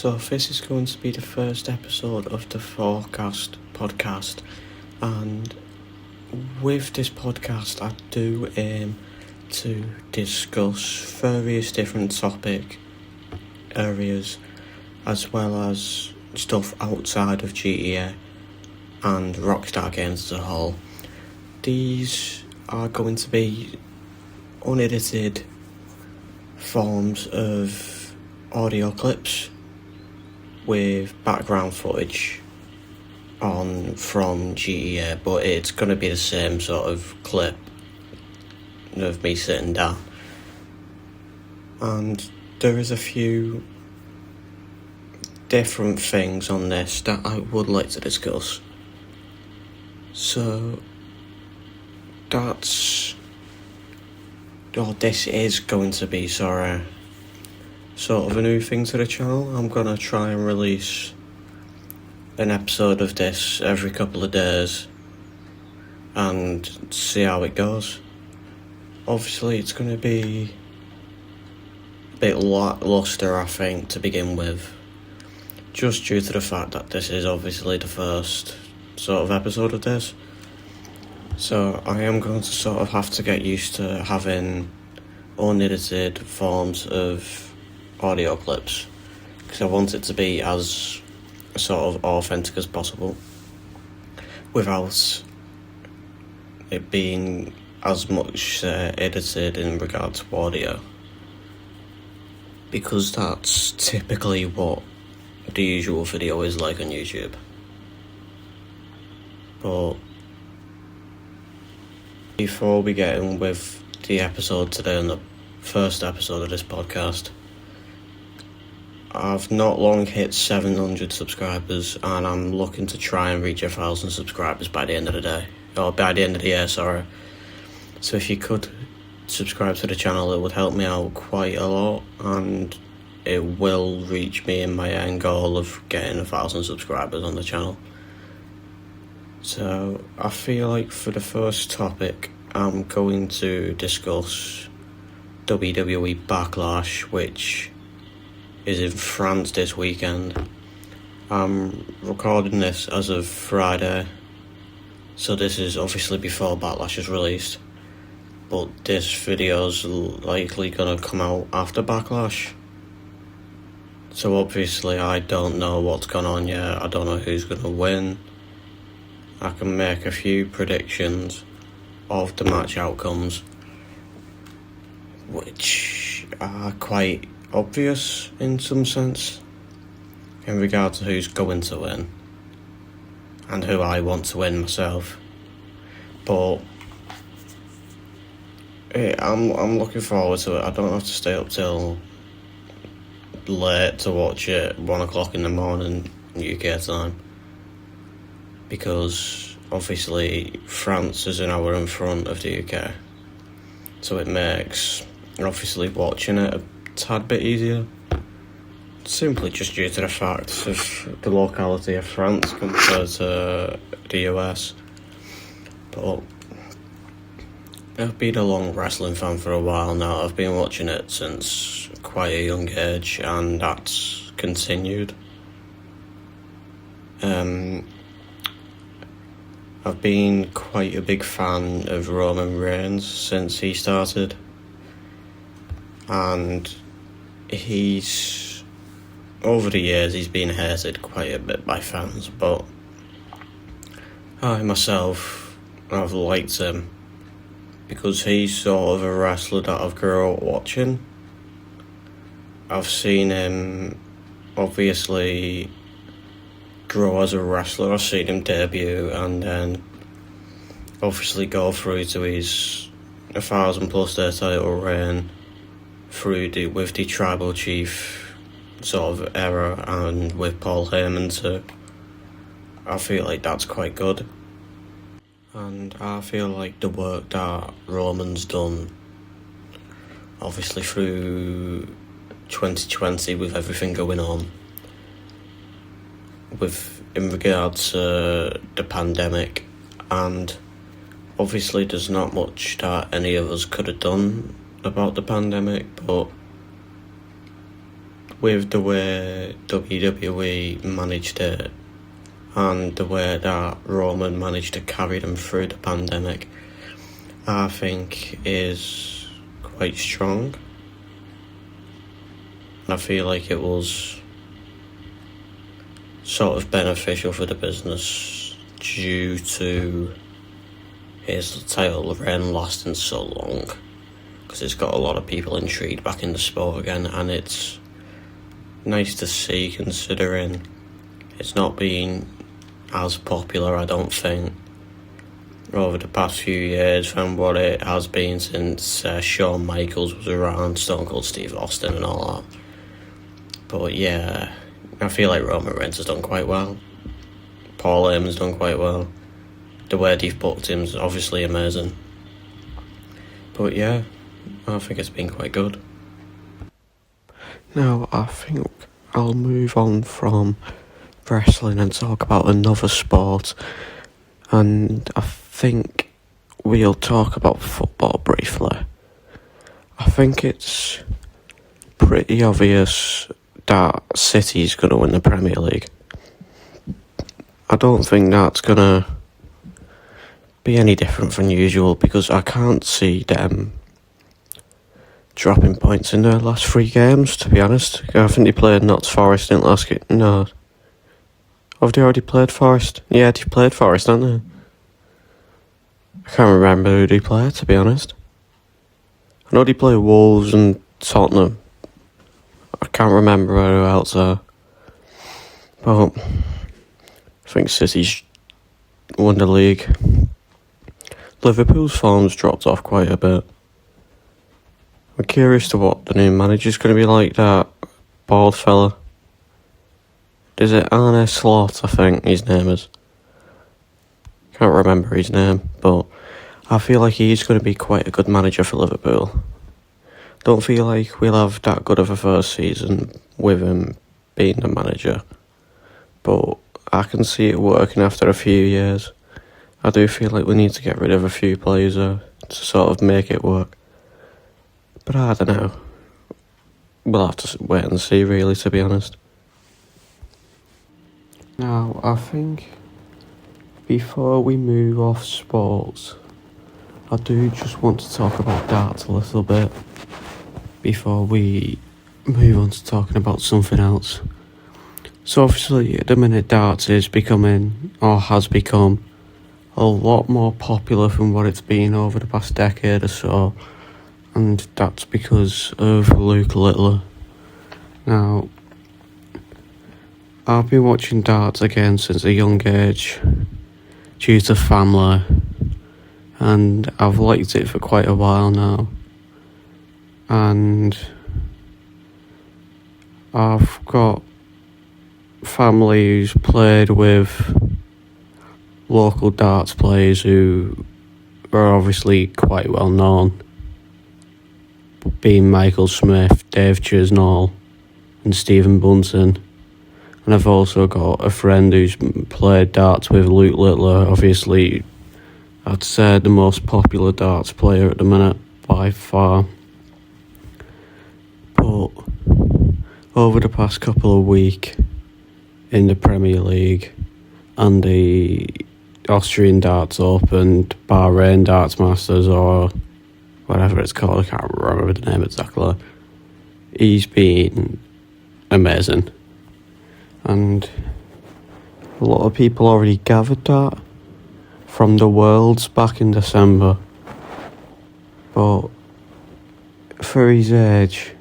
So this is going to be the first episode of the Vorecast Podcast, and with this podcast I do aim to discuss various different topic areas as well as stuff outside of GTA and Rockstar games as a whole. These are going to be unedited forms of audio clips with background footage from GTA, but it's going to be the same sort of clip of me sitting down. And there is a few different things on this that I would like to discuss. So this is going to be, sort of a new thing to the channel. I'm going to try and release an episode of this every couple of days and see how it goes. Obviously it's going to be a bit lackluster, I think, to begin with, just due to the fact that this is obviously the first sort of episode of this. So I am going to sort of have to get used to having unedited forms of audio clips, because I want it to be as sort of authentic as possible without it being as much edited in regard to audio, because that's typically what the usual video is like on YouTube. But before we get in with the episode today, and the first episode of this podcast, I've not long hit 700 subscribers, and I'm looking to try and reach 1,000 subscribers by the end of the year, sorry. So if you could subscribe to the channel, it would help me out quite a lot, and it will reach me in my end goal of getting 1,000 subscribers on the channel. So I feel like for the first topic, I'm going to discuss WWE Backlash, which is in France this weekend. I'm recording this as of Friday, so this is obviously before Backlash is released, but this video's likely gonna come out after Backlash. So obviously I don't know what's going on yet. I don't know who's gonna win. I can make a few predictions of the match outcomes, which are quite obvious in some sense in regard to who's going to win and who I want to win myself. But I'm looking forward to it. I don't have to stay up till late to watch it, 1 o'clock in the morning UK time, because obviously France is an hour in front of the UK, so it makes obviously watching it a tad bit easier, simply just due to the fact of the locality of France compared to the US. But I've been a long wrestling fan for a while now. I've been watching it since quite a young age, and that's continued. I've been quite a big fan of Roman Reigns since he started, and over the years he's been hated quite a bit by fans, but I myself, I've liked him because he's sort of a wrestler that I've grown up watching. I've seen him obviously grow as a wrestler. I've seen him debut and then obviously go through to his 1,000+ day title reign with the Tribal Chief sort of era, and with Paul Heyman too. I feel like that's quite good, and I feel like the work that Roman's done, obviously through 2020 with everything going on, in regards to the pandemic, and obviously there's not much that any of us could have done about the pandemic, but with the way WWE managed it and the way that Roman managed to carry them through the pandemic, I think is quite strong. And I feel like it was sort of beneficial for the business due to his title reign lasting so long, because it's got a lot of people intrigued back in the sport again, and it's nice to see considering it's not been as popular, I don't think, over the past few years than what it has been since Shawn Michaels was around, Stone Cold Steve Austin and all that. But yeah, I feel like Roman Reigns has done quite well. Paul Heyman's done quite well. The way they've booked him is obviously amazing. But yeah, I think it's been quite good. Now, I think I'll move on from wrestling and talk about another sport. And I think we'll talk about football briefly. I think it's pretty obvious that City's going to win the Premier League. I don't think that's going to be any different from usual, because I can't see them dropping points in their last 3 games, to be honest. I think they played Notts Forest in last game. No. Have they already played Forest? Yeah, they played Forest, haven't they? I can't remember who they played, to be honest. I know they play Wolves and Tottenham. I can't remember who else are. But I think City's won the league. Liverpool's form's dropped off quite a bit. I'm curious to what the new manager's going to be like, that bald fella. Is it Arne Slot, I think his name is. Can't remember his name, but I feel like he's going to be quite a good manager for Liverpool. Don't feel like we'll have that good of a first season with him being the manager, but I can see it working after a few years. I do feel like we need to get rid of a few players to sort of make it work. But I don't know. We'll have to wait and see, really, to be honest. Now, I think before we move off sports, I do just want to talk about darts a little bit before we move on to talking about something else. So obviously, at the minute, darts is becoming, or has become, a lot more popular than what it's been over the past decade or so, and that's because of Luke Littler. Now, I've been watching darts again since a young age due to family, and I've liked it for quite a while now, and I've got family who's played with local darts players who are obviously quite well known, being Michael Smith, Dave Chisnall and Stephen Bunton. And I've also got a friend who's played darts with Luke Littler, obviously I'd say the most popular darts player at the minute by far. But over the past couple of weeks in the Premier League and the Austrian Darts Open, Bahrain Darts Masters, or whatever it's called, I can't remember the name exactly, he's been amazing. And a lot of people already gathered that from the Worlds back in December. But for his age,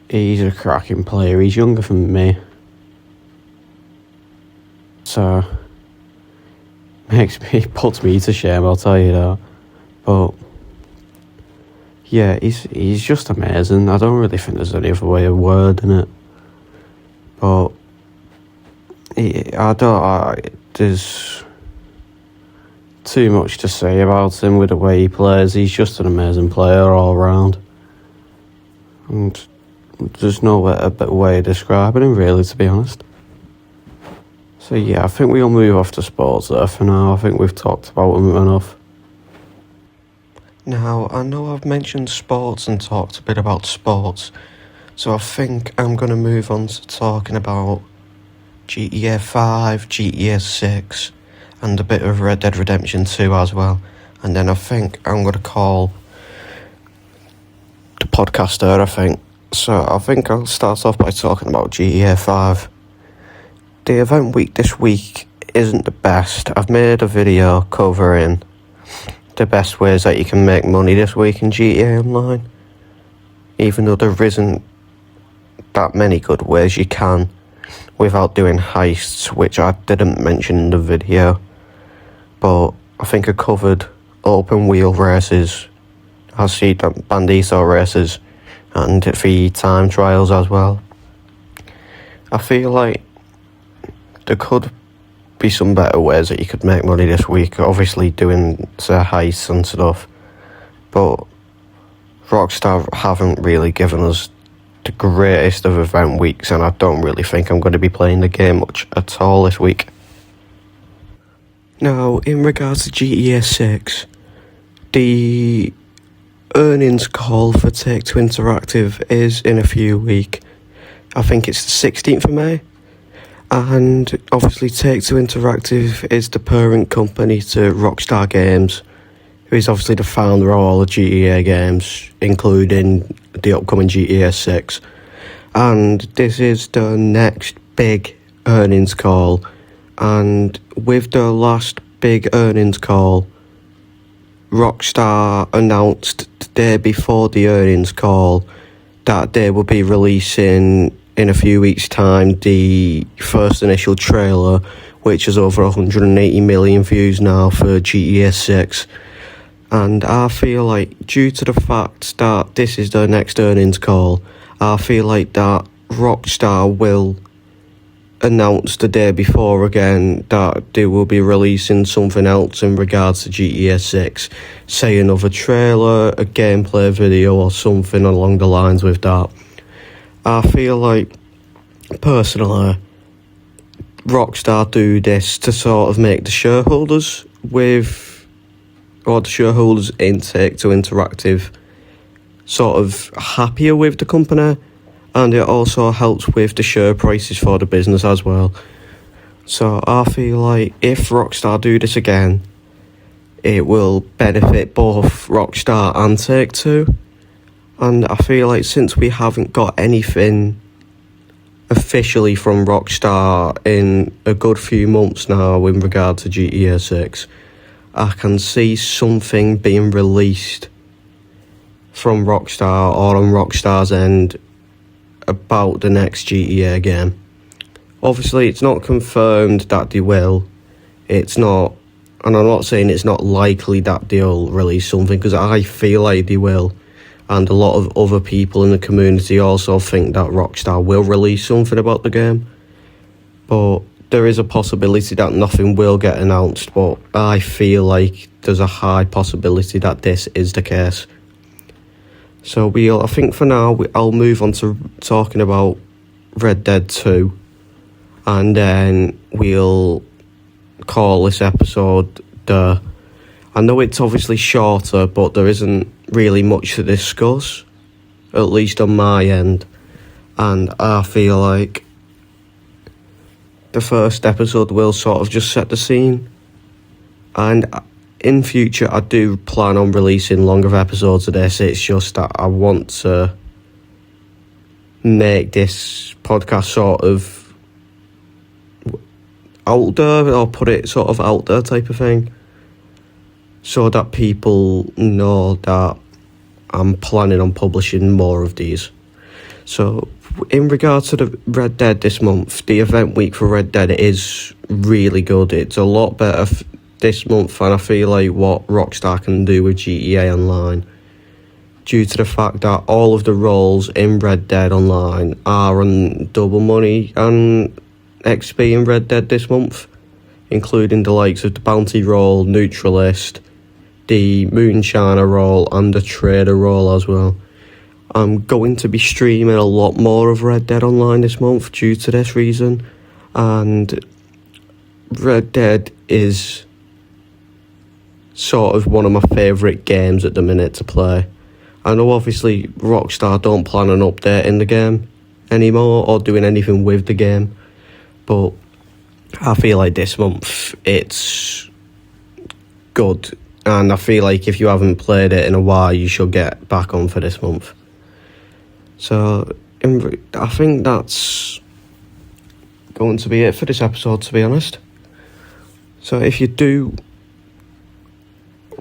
he's a cracking player. He's younger than me, so puts me to shame, I'll tell you that. But yeah, he's just amazing. I don't really think there's any other way of wording it. But there's too much to say about him with the way he plays. He's just an amazing player all around, and there's no better way of describing him, really, to be honest. So yeah, I think we'll move off to sports there for now. I think we've talked about them enough. Now, I know I've mentioned sports and talked a bit about sports, So I think I'm going to move on to talking about GTA 5, GTA 6, and a bit of Red Dead Redemption 2 as well. And then I think I'm going to call the podcast there, I think. So I think I'll start off by talking about GTA 5. The event week this week isn't the best. I've made a video covering the best ways that you can make money this week in GTA Online. Even though there isn't that many good ways you can without doing heists, which I didn't mention in the video. But I think I covered open wheel races, I see Bandito races, and the time trials as well. I feel like there could be some better ways that you could make money this week, obviously doing heists and stuff, but Rockstar haven't really given us the greatest of event weeks, and I don't really think I'm going to be playing the game much at all this week. Now, in regards to GTA 6, the earnings call for Take-Two Interactive is in a few weeks. I think it's the 16th of May. And obviously Take-Two Interactive is the parent company to Rockstar Games, who is obviously the founder of all the GTA games, including the upcoming GTA 6. And this is the next big earnings call. And with the last big earnings call, Rockstar announced the day before the earnings call that they will be releasing in a few weeks' time the first initial trailer, which has over 180 million views now for GTA 6. And I feel like, due to the fact that this is the next earnings call, I feel like that Rockstar will announce the day before again that they will be releasing something else in regards to GTA 6. Say another trailer, a gameplay video, or something along the lines with that. I feel like, personally, Rockstar do this to sort of make the shareholders in Take-Two Interactive sort of happier with the company, and it also helps with the share prices for the business as well. So I feel like if Rockstar do this again, it will benefit both Rockstar and Take-Two. And I feel like since we haven't got anything officially from Rockstar in a good few months now in regard to GTA 6, I can see something being released from Rockstar or on Rockstar's end about the next GTA game. Obviously, it's not confirmed that they will. It's not, and I'm not saying it's not likely that they'll release something, because I feel like they will. And a lot of other people in the community also think that Rockstar will release something about the game. But there is a possibility that nothing will get announced, but I feel like there's a high possibility that this is the case. So I think for now, I'll move on to talking about Red Dead 2. And then we'll call this episode the... I know it's obviously shorter, but there isn't really much to discuss, at least on my end. And I feel like the first episode will sort of just set the scene. And in future, I do plan on releasing longer episodes of this. It's just that I want to make this podcast sort of out there, or put it sort of out there type of thing, so that people know that I'm planning on publishing more of these. So, in regards to the Red Dead this month, the event week for Red Dead is really good. It's a lot better this month, and I feel like what Rockstar can do with GTA Online, due to the fact that all of the roles in Red Dead Online are on double money and XP in Red Dead this month, including the likes of the Bounty role, Neutralist, the Moonshiner role, and the Trader role as well. I'm going to be streaming a lot more of Red Dead Online this month due to this reason, and Red Dead is sort of one of my favourite games at the minute to play. I know obviously Rockstar don't plan on updating the game anymore or doing anything with the game, but I feel like this month it's good, and I feel like if you haven't played it in a while, you should get back on for this month. So I think that's going to be it for this episode, to be honest. So if you do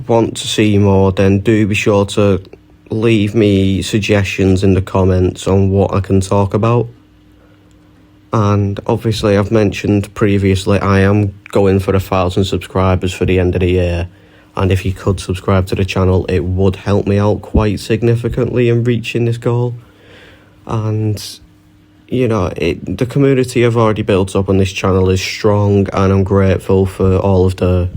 want to see more, then do be sure to leave me suggestions in the comments on what I can talk about. And obviously, I've mentioned previously, I am going for 1,000 subscribers for the end of the year. And if you could subscribe to the channel, it would help me out quite significantly in reaching this goal. And, you know, the community I've already built up on this channel is strong, and I'm grateful for all of the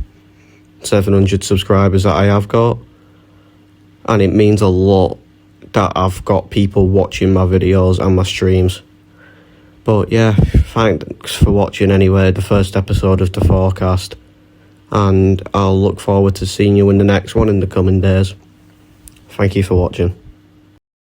700 subscribers that I have got. And it means a lot that I've got people watching my videos and my streams. But yeah, thanks for watching anyway, the first episode of the Vorecast. And I'll look forward to seeing you in the next one in the coming days. Thank you for watching.